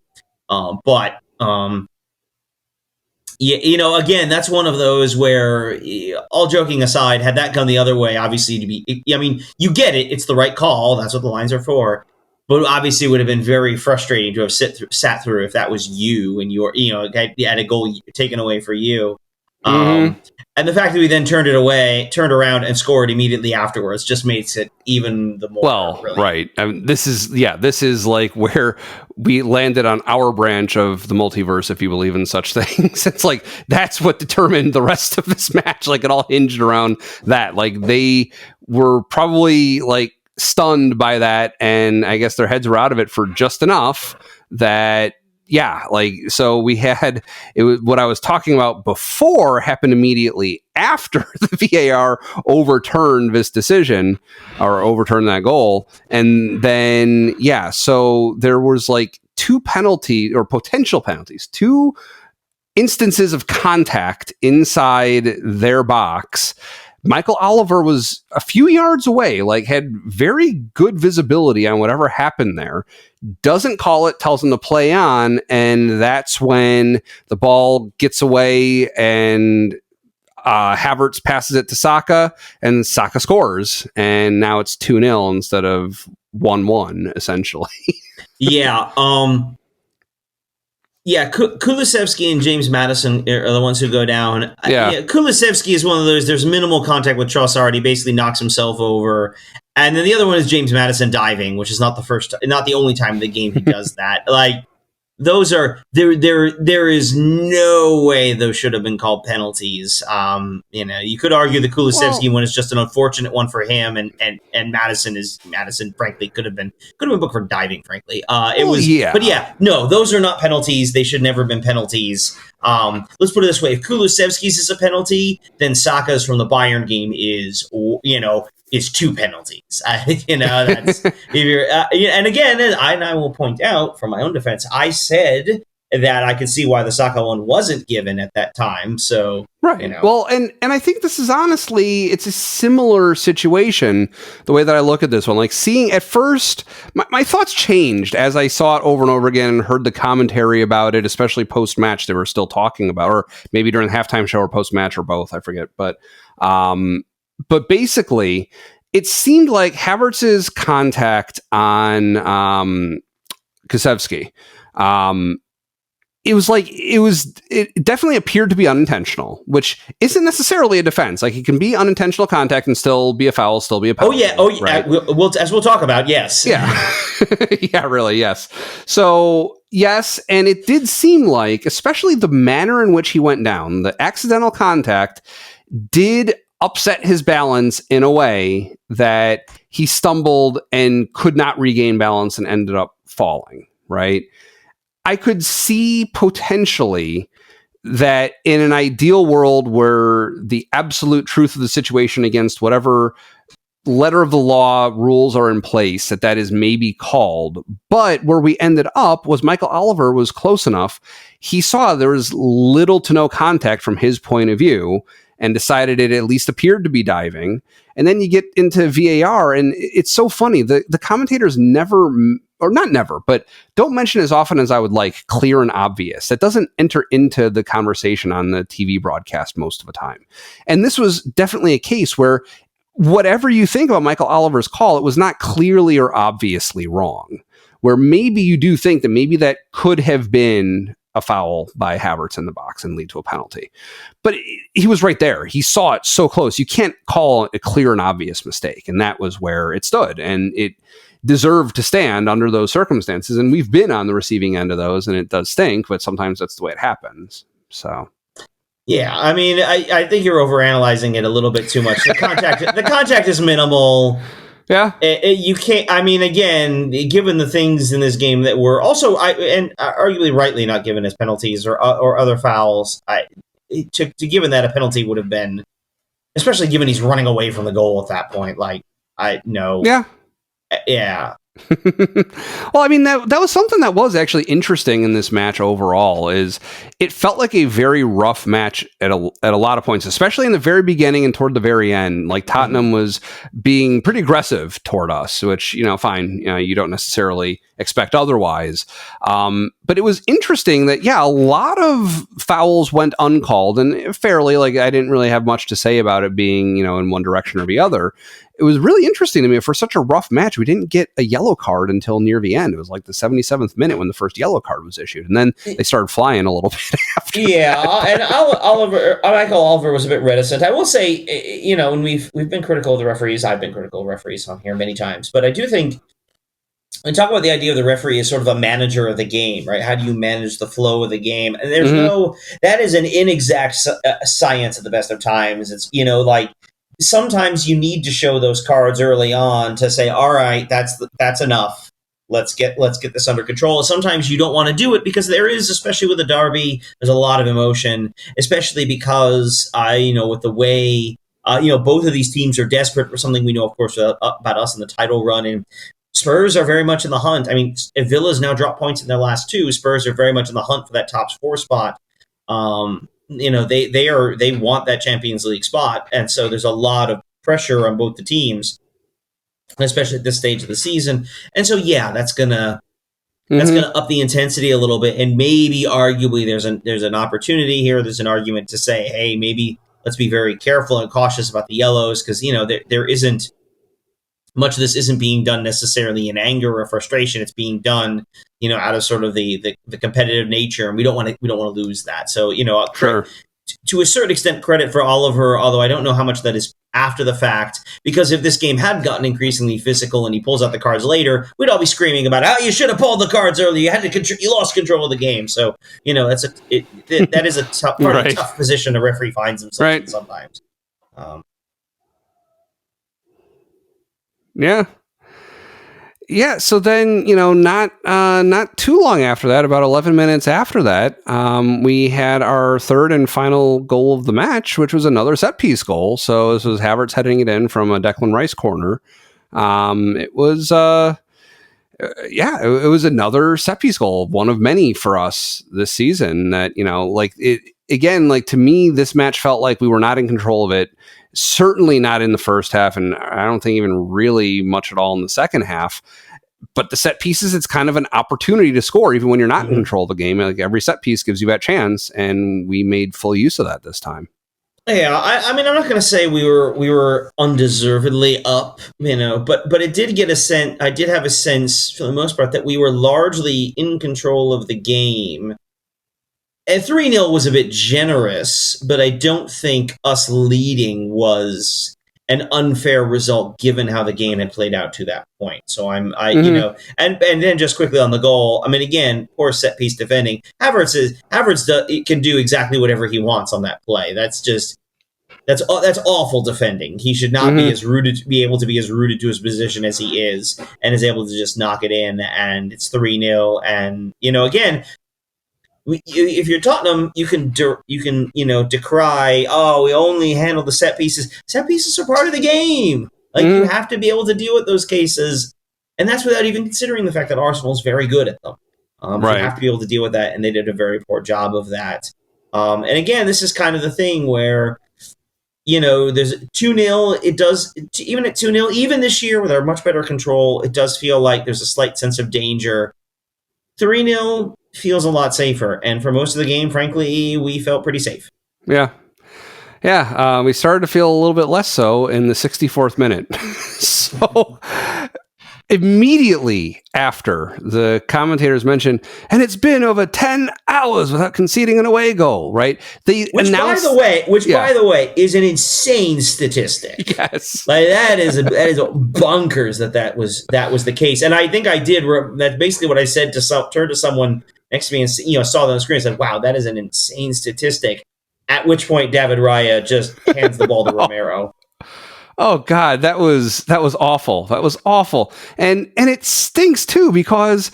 [SPEAKER 2] Yeah, again, that's one of those where, all joking aside, had that gone the other way, obviously you get it. It's the right call. That's what the lines are for. But obviously it would have been very frustrating to have sat through if that was you and you had a goal taken away for you. And the fact that we then turned around and scored immediately afterwards just makes it even the more.
[SPEAKER 1] Right. I mean, this is like where we landed on our branch of the multiverse, if you believe in such things. It's like, that's what determined the rest of this match. Like, it all hinged around that. Like, they were probably like stunned by that, and I guess their heads were out of it for just enough that, so we had what I was talking about before happened immediately after the VAR overturned this decision, or overturned that goal. And then, so there was like two potential penalties, two instances of contact inside their box. Michael Oliver was a few yards away, like had very good visibility on whatever happened there. Doesn't call it, tells him to play on, and that's when the ball gets away and Havertz passes it to Saka, and Saka scores, and now it's 2-0 instead of 1-1, essentially.
[SPEAKER 2] Kulusevski and James Maddison are the ones who go down. Kulusevski is one of those, there's minimal contact with Trossard. He basically knocks himself over. And then the other one is James Maddison diving, which is not the only time in the game he does that. Like, those are there is no way those should have been called penalties. You could argue the Kulusevski one is just an unfortunate one for him, and Madison frankly could have been booked for diving, frankly. Those are not penalties. They should never have been penalties. Let's put it this way: if Kulusevski's is a penalty, then Saka's from the Bayern game is two penalties. That's, and again, I will point out, from my own defense, I said that I could see why the Saka one wasn't given at that time. So,
[SPEAKER 1] Well, and I think this is honestly, it's a similar situation, the way that I look at this one. Like, seeing at first, my thoughts changed as I saw it over and over again and heard the commentary about it, especially post-match they were still talking about, or maybe during the halftime show or post-match or both, I forget. But basically, it seemed like Havertz's contact on Kulusevski, it definitely appeared to be unintentional, which isn't necessarily a defense. Like, it can be unintentional contact and still be a foul, still be a penalty.
[SPEAKER 2] Right? As we'll talk about, yes.
[SPEAKER 1] Yeah, really, yes. So, yes, and it did seem like, especially the manner in which he went down, the accidental contact did upset his balance in a way that he stumbled and could not regain balance and ended up falling, right? I could see potentially that in an ideal world where the absolute truth of the situation against whatever letter of the law rules are in place that is maybe called. But where we ended up was Michael Oliver was close enough. He saw there was little to no contact from his point of view and decided it at least appeared to be diving. And then you get into VAR, and it's so funny. The commentators never, or not never, but don't mention as often as I would like, clear and obvious. That doesn't enter into the conversation on the TV broadcast most of the time. And this was definitely a case where whatever you think about Michael Oliver's call, it was not clearly or obviously wrong. Where maybe you do think that maybe that could have been a foul by Havertz in the box and lead to a penalty. But he was right there. He saw it so close. You can't call a clear and obvious mistake. And that was where it stood. And it deserved to stand under those circumstances. And we've been on the receiving end of those, and it does stink, but sometimes that's the way it happens. So...
[SPEAKER 2] yeah, I mean, I think you're overanalyzing it a little bit too much. The contact is minimal.
[SPEAKER 1] Yeah,
[SPEAKER 2] you can't. I mean, again, given the things in this game that were also, and arguably rightly not given as penalties or other fouls, to given that a penalty would have been, especially given he's running away from the goal at that point. Like, yeah.
[SPEAKER 1] Well, I mean, that was something that was actually interesting in this match overall. Is it felt like a very rough match at a lot of points, especially in the very beginning and toward the very end. Like Tottenham was being pretty aggressive toward us, which, fine, you don't necessarily expect otherwise. But it was interesting that, a lot of fouls went uncalled, and fairly, like, I didn't really have much to say about it being, in one direction or the other. It was really interesting to me. For such a rough match, we didn't get a yellow card until near the end. It was like the 77th minute when the first yellow card was issued. And then they started flying a little bit after.
[SPEAKER 2] Yeah, and Michael Oliver was a bit reticent. I will say, when we've been critical of the referees, I've been critical of referees on here many times, but I do think, and talk about the idea of the referee as sort of a manager of the game, right? How do you manage the flow of the game? And there's that is an inexact science at the best of times. It's, like, sometimes you need to show those cards early on to say, all right, that's enough. Let's get this under control. Sometimes you don't want to do it because there is, especially with a derby, there's a lot of emotion, especially because with the way, both of these teams are desperate for something. We know, of course, about us in the title run, and Spurs are very much in the hunt. I mean, if Villa's now dropped points in their last two, Spurs are very much in the hunt for that top 4 spot. They want that Champions League spot, and so there's a lot of pressure on both the teams, especially at this stage of the season. And so, that's gonna up the intensity a little bit, and maybe arguably there's an opportunity here. There's an argument to say, hey, maybe let's be very careful and cautious about the yellows, because there isn't much of this isn't being done necessarily in anger or frustration. It's being done, out of sort of the competitive nature, and we don't want to lose that. So,
[SPEAKER 1] sure.
[SPEAKER 2] To a certain extent, credit for Oliver, although I don't know how much that is after the fact, because if this game had gotten increasingly physical and he pulls out the cards later, we'd all be screaming about how you should have pulled the cards earlier. You lost control of the game. So, that is a tough, right. Tough position a referee finds himself in sometimes.
[SPEAKER 1] Yeah. So then, not too long after that, about 11 minutes after that, we had our third and final goal of the match, which was another set piece goal. So this was Havertz heading it in from a Declan Rice corner. It was, it was another set piece goal, one of many for us this season that, to me, this match felt like we were not in control of it. Certainly not in the first half, and I don't think even really much at all in the second half. But the set pieces, it's kind of an opportunity to score, even when you're not in control of the game. Like, every set piece gives you that chance, and we made full use of that this time.
[SPEAKER 2] Yeah, I mean, I'm not going to say we were undeservedly up, but it did get a sense. I did have a sense, for the most part, that we were largely in control of the game. And 3-0 was a bit generous, but I don't think us leading was an unfair result given how the game had played out to that point. So and then just quickly on the goal. I mean, again, poor set piece defending. Havertz can do exactly whatever he wants on that play. That's awful defending. He should not be able to be as rooted to his position as he is, and is able to just knock it in. And it's 3-0. And again, if you're Tottenham, you can decry, we only handle the set pieces. Set pieces are part of the game. Like, you have to be able to deal with those cases, and that's without even considering the fact that Arsenal's very good at them.
[SPEAKER 1] Right.
[SPEAKER 2] You have to be able to deal with that, and they did a very poor job of that. And again, this is kind of the thing where, there's 2-0. It does, even at 2-0, even this year with our much better control, it does feel like there's a slight sense of danger. 3-0 feels a lot safer, and for most of the game, frankly, we felt pretty safe.
[SPEAKER 1] Yeah. Yeah, we started to feel a little bit less so in the 64th minute. So immediately after, the commentators mentioned, and it's been over 10 hours without conceding an away goal, right? Which,
[SPEAKER 2] by the way, is an insane statistic.
[SPEAKER 1] Yes.
[SPEAKER 2] Like, that is bonkers that was the case. And I think I did. That's basically what I said turned to someone next to me and saw that on the screen and said, "Wow, that is an insane statistic." At which point, David Raya just hands the ball to Romero.
[SPEAKER 1] Oh God, that was awful. That was awful, and it stinks too, because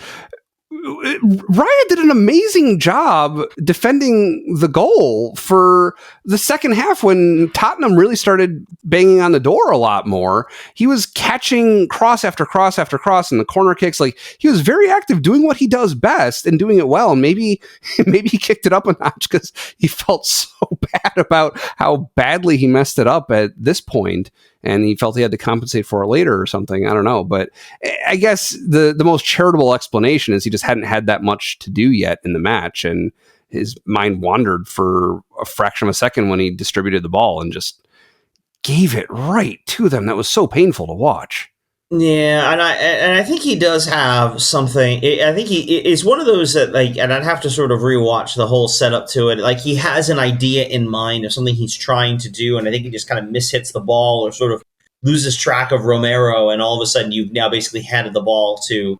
[SPEAKER 1] Raya did an amazing job defending the goal for the second half when Tottenham really started banging on the door a lot more. He was catching cross after cross after cross and the corner kicks. Like, he was very active doing what he does best and doing it well. And maybe he kicked it up a notch because he felt so bad about how badly he messed it up at this point, and he felt he had to compensate for it later or something. I don't know. But I guess the most charitable explanation is he just hadn't had that much to do yet in the match, and his mind wandered for a fraction of a second when he distributed the ball and just gave it right to them. That was so painful to watch.
[SPEAKER 2] Yeah, and I think he does have something. I think it's one of those that, like, and I'd have to sort of rewatch the whole setup to it. Like, he has an idea in mind of something he's trying to do, and I think he just kind of mishits the ball or sort of loses track of Romero, and all of a sudden you've now basically handed the ball to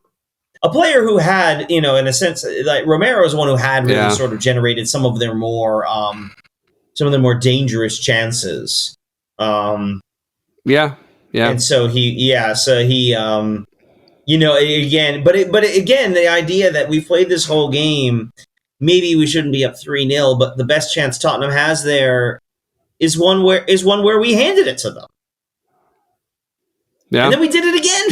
[SPEAKER 2] a player who had, in a sense, like, Romero is one who had really sort of generated some of their more dangerous chances.
[SPEAKER 1] Yeah.
[SPEAKER 2] And so again, again, the idea that we played this whole game, maybe we shouldn't be up 3-0, but the best chance Tottenham has there is one where we handed it to them. Yeah. And then we did it
[SPEAKER 1] again.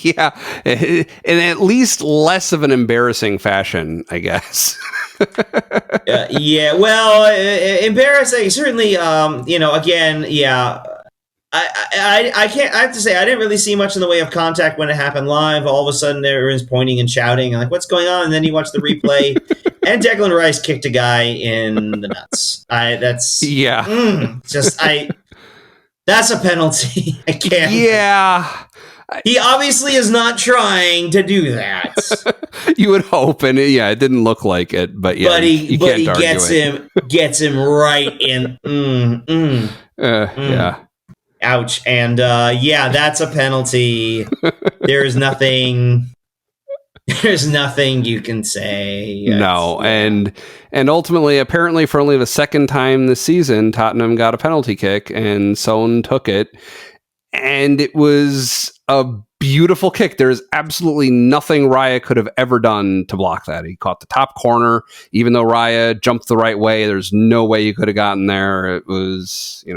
[SPEAKER 1] Yeah. In at least less of an embarrassing fashion, I guess.
[SPEAKER 2] Embarrassing, certainly, again, yeah. I have to say, I didn't really see much in the way of contact when it happened live. All of a sudden, everyone's pointing and shouting, and like, what's going on? And then you watch the replay, and Declan Rice kicked a guy in the nuts. That's a penalty. I can't.
[SPEAKER 1] Yeah.
[SPEAKER 2] He obviously is not trying to do that.
[SPEAKER 1] You would hope, and it didn't look like it, but yeah.
[SPEAKER 2] But he gets him right in.
[SPEAKER 1] Yeah.
[SPEAKER 2] Ouch. And that's a penalty. There's nothing you can say.
[SPEAKER 1] No. And ultimately, apparently for only the second time this season, Tottenham got a penalty kick and Son took it. And it was a beautiful kick. There's absolutely nothing Raya could have ever done to block that. He caught the top corner, even though Raya jumped the right way. There's no way you could have gotten there. It was, it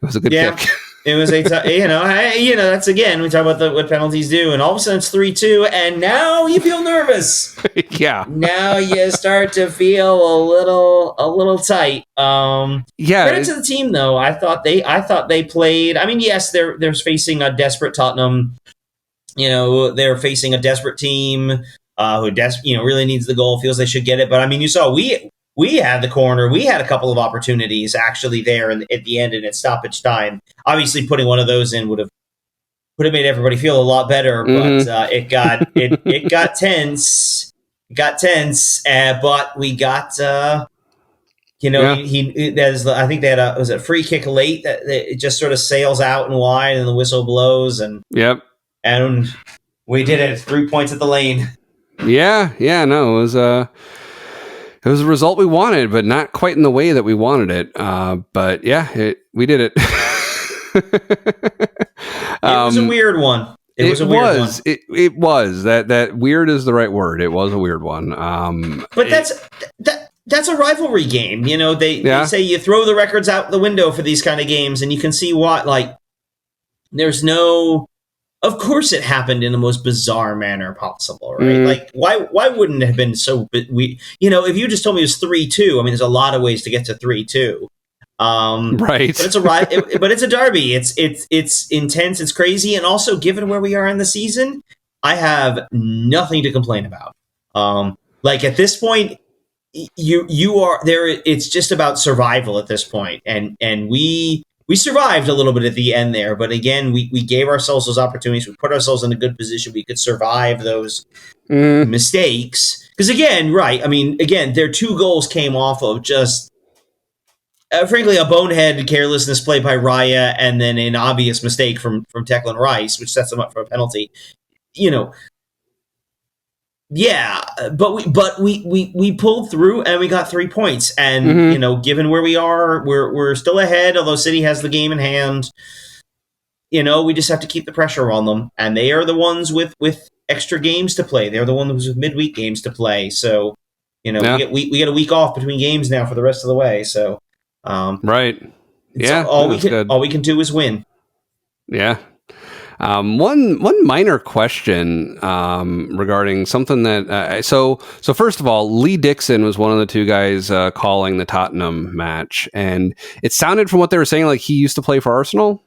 [SPEAKER 1] was a good kick.
[SPEAKER 2] It was that's, again, we talk about what penalties do, and all of a sudden it's 3-2, and now you feel nervous.
[SPEAKER 1] Yeah.
[SPEAKER 2] Now you start to feel a little tight. Credit to the team, though. I thought they played. I mean, yes, they're facing a desperate Tottenham. They're facing a desperate team who really needs the goal, feels they should get it. But I mean, you saw we had the corner. We had a couple of opportunities actually there at the end and at stoppage time. Obviously, putting one of those in would have made everybody feel a lot better. Mm-hmm. But it got tense. It got tense. But we got. I think they had a free kick late that it just sort of sails out and wide, and the whistle blows, and and we did it. 3 points at the lane.
[SPEAKER 1] Yeah. No, it was It was a result we wanted, but not quite in the way that we wanted it. But yeah, we did it.
[SPEAKER 2] It was a weird one. It was
[SPEAKER 1] that weird is the right word. It was a weird one.
[SPEAKER 2] But that's a rivalry game. They say you throw the records out the window for these kind of games, and you can see what, like, there's no. Of course, it happened in the most bizarre manner possible, right? Like, why wouldn't it have been so? If you just told me it was 3-2, I mean, there's a lot of ways to get to 3-2.
[SPEAKER 1] Right,
[SPEAKER 2] but it's a derby. It's intense. It's crazy, and also given where we are in the season, I have nothing to complain about. Like at this point, you are there. It's just about survival at this point, and we survived a little bit at the end there. But again, we gave ourselves those opportunities. We put ourselves in a good position. We could survive those mistakes. Because again, right? I mean, again, their 2 goals came off of just. Frankly, a bonehead carelessness play by Raya, and then an obvious mistake from Declan Rice, which sets them up for a penalty. Yeah, but we pulled through and we got 3 points, and given where we are, we're still ahead. Although City has the game in hand, we just have to keep the pressure on them, and they are the ones with extra games to play. They're the ones with midweek games to play. So we get a week off between games now for the rest of the way. So.
[SPEAKER 1] Right. Yeah.
[SPEAKER 2] All we can do is win.
[SPEAKER 1] Yeah. One minor question regarding something that so first of all, Lee Dixon was one of the 2 guys calling the Tottenham match, and it sounded from what they were saying like he used to play for Arsenal.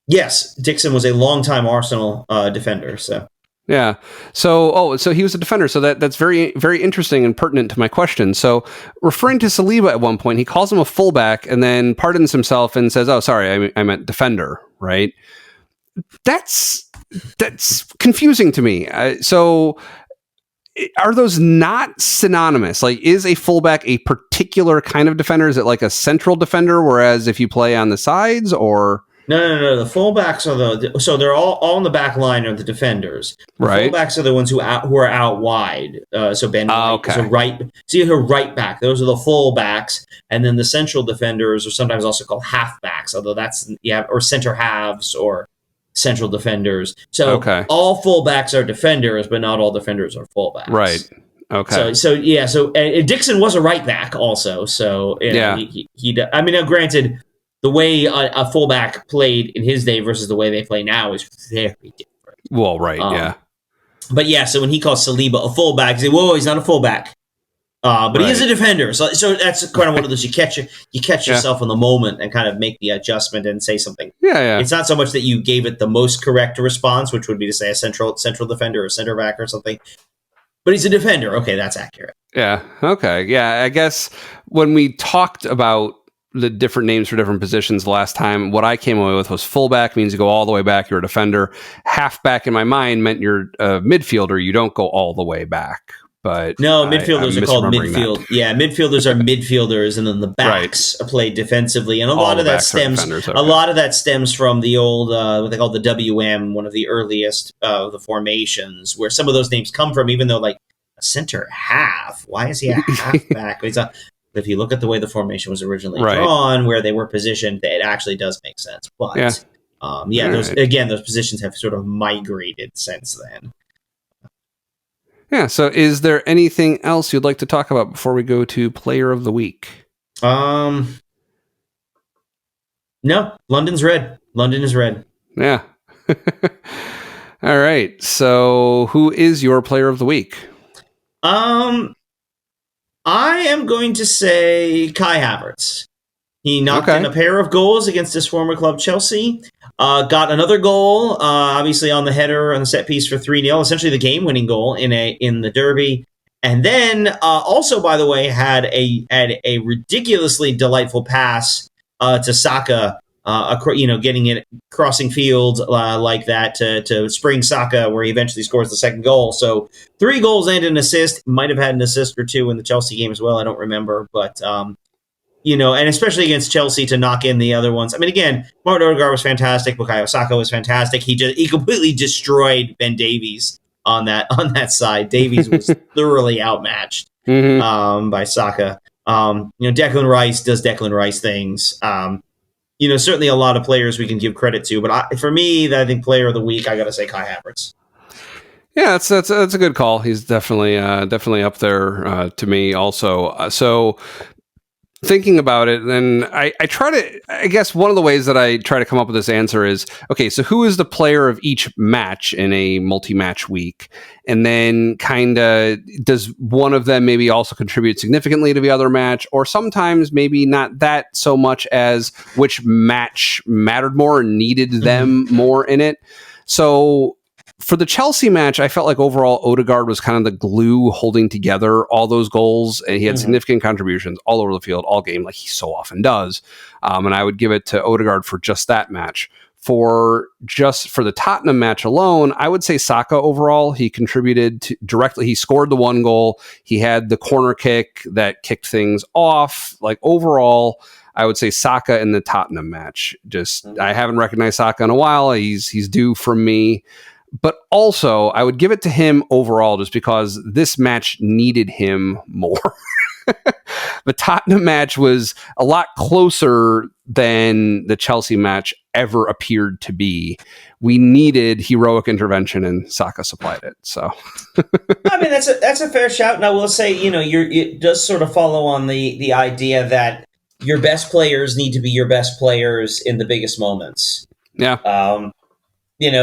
[SPEAKER 2] Yes, Dixon was a longtime Arsenal defender. So.
[SPEAKER 1] Yeah. So he was a defender. So that's very, very interesting and pertinent to my question. So referring to Saliba at one point, he calls him a fullback and then pardons himself and says, "Oh, sorry, I meant defender." Right. That's confusing to me. So are those not synonymous? Like, is a fullback a particular kind of defender? Is it like a central defender? Whereas if you play on the sides, or
[SPEAKER 2] No. The fullbacks are so they're all in the back line are the defenders. The fullbacks are the ones who are out wide. So Ben White is a right. So you have a right back. Those are the fullbacks, and then the central defenders are sometimes also called halfbacks. Although that's or center halves or central defenders. So all fullbacks are defenders, but not all defenders are fullbacks.
[SPEAKER 1] Right. Okay.
[SPEAKER 2] So Dixon was a right back also. So he I mean, now granted. The way a fullback played in his day versus the way they play now is very different.
[SPEAKER 1] Well, right, yeah.
[SPEAKER 2] But yeah, so when he calls Saliba a fullback, you say, "Whoa, he's not a fullback." But he is a defender. So that's kind of one of those you catch yourself in the moment and kind of make the adjustment and say something.
[SPEAKER 1] Yeah.
[SPEAKER 2] It's not so much that you gave it the most correct response, which would be to say a central defender or center back or something. But he's a defender. Okay, that's accurate.
[SPEAKER 1] Yeah. Okay. Yeah. I guess when we talked about the different names for different positions last time, what I came away with was fullback means you go all the way back, you're a defender. Halfback in my mind meant you're a midfielder, you don't go all the way back. But
[SPEAKER 2] no, midfielders are called midfield.
[SPEAKER 1] That.
[SPEAKER 2] Yeah, midfielders are midfielders, and then the backs play defensively. And a lot of that stems from the old what they call the WM, one of the earliest of the formations, where some of those names come from. Even though like a center half, why is he a halfback? If you look at the way the formation was originally drawn, where they were positioned, it actually does make sense. But those positions have sort of migrated since then.
[SPEAKER 1] Yeah. So, is there anything else you'd like to talk about before we go to Player of the Week?
[SPEAKER 2] No. London's red. London is red.
[SPEAKER 1] Yeah. All right. So, who is your Player of the Week?
[SPEAKER 2] I am going to say Kai Havertz. He knocked in a pair of goals against his former club, Chelsea. Got another goal, obviously on the header on the set piece for 3-0, essentially the game-winning goal in the derby. And then also, by the way, had a ridiculously delightful pass to Saka, getting it crossing field like that to spring Saka, where he eventually scores the second goal. So 3 goals and an assist. Might have had an assist or 2 in the Chelsea game as well. I don't remember, but and especially against Chelsea to knock in the other ones. I mean, again, Martin Odegaard was fantastic. Bukayo Saka was fantastic. He completely destroyed Ben Davies on that side. Davies was thoroughly outmatched by Saka. Declan Rice does Declan Rice things. Certainly a lot of players we can give credit to, but for me, I think Player of the Week, I got to say Kai Havertz.
[SPEAKER 1] Yeah, that's a good call. He's definitely up there to me also. So thinking about it, and I try to, I guess one of the ways that I try to come up with this answer is, okay, so who is the player of each match in a multi-match week? And then kind of, does one of them maybe also contribute significantly to the other match? Or sometimes maybe not that so much as which match mattered more and needed them more in it. So for the Chelsea match, I felt like overall Odegaard was kind of the glue holding together all those goals, and he had significant contributions all over the field, all game, like he so often does. And I would give it to Odegaard for just that match. For the Tottenham match alone, I would say Saka overall. He contributed directly. He scored the one goal. He had the corner kick that kicked things off. Like overall, I would say Saka in the Tottenham match. I haven't recognized Saka in a while. He's due from me. But also, I would give it to him overall just because this match needed him more. The Tottenham match was a lot closer than the Chelsea match ever appeared to be. We needed heroic intervention, and Saka supplied it. So,
[SPEAKER 2] I mean, that's a fair shout. And I will say, it does sort of follow on the idea that your best players need to be your best players in the biggest moments.
[SPEAKER 1] Yeah.
[SPEAKER 2] And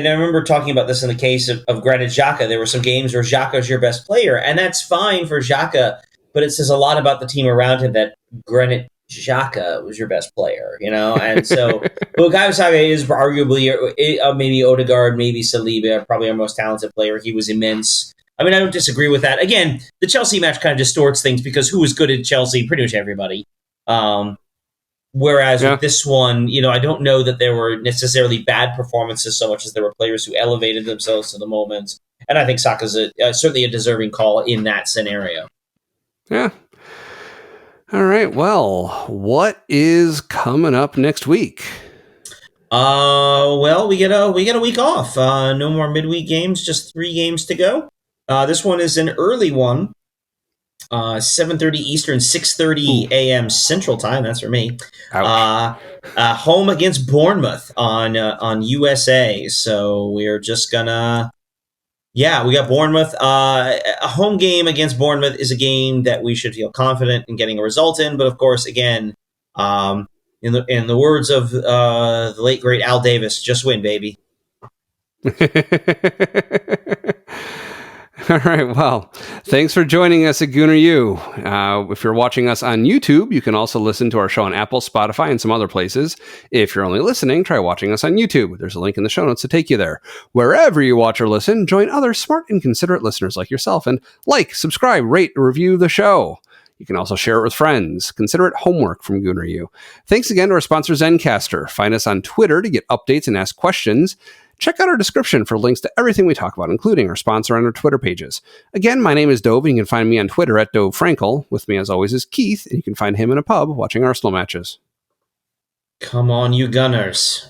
[SPEAKER 2] I remember talking about this in the case of Granit Xhaka. There were some games where Xhaka's your best player, and that's fine for Xhaka, but it says a lot about the team around him that Granit Xhaka was your best player, And so Bukayo Saka is arguably maybe Odegaard, maybe Saliba, probably our most talented player. He was immense. I mean, I don't disagree with that. Again, the Chelsea match kind of distorts things because who was good at Chelsea? Pretty much everybody. Whereas with this one, I don't know that there were necessarily bad performances so much as there were players who elevated themselves to the moment. And I think Saka's certainly a deserving call in that scenario.
[SPEAKER 1] Yeah. All right. Well, what is coming up next week?
[SPEAKER 2] Well, we get a week off. No more midweek games, just 3 games to go. This one is an early one. 7:30 Eastern, 6:30 a.m. Central Time. That's for me. Home against Bournemouth on USA. So we're just gonna, we got Bournemouth. A home game against Bournemouth is a game that we should feel confident in getting a result in. But of course, again, in the words of the late great Al Davis, just win, baby.
[SPEAKER 1] All right. Well, thanks for joining us at Gooner U. If you're watching us on YouTube, you can also listen to our show on Apple, Spotify, and some other places. If you're only listening, try watching us on YouTube. There's a link in the show notes to take you there. Wherever you watch or listen, join other smart and considerate listeners like yourself and subscribe, rate, and review the show. You can also share it with friends. Consider it homework from Gooner U. Thanks again to our sponsor, Zencastr. Find us on Twitter to get updates and ask questions. Check out our description for links to everything we talk about, including our sponsor and our Twitter pages. Again, my name is Dove, and you can find me on Twitter at Dove Frankel. With me, as always, is Keith, and you can find him in a pub watching Arsenal matches.
[SPEAKER 2] Come on, you Gunners.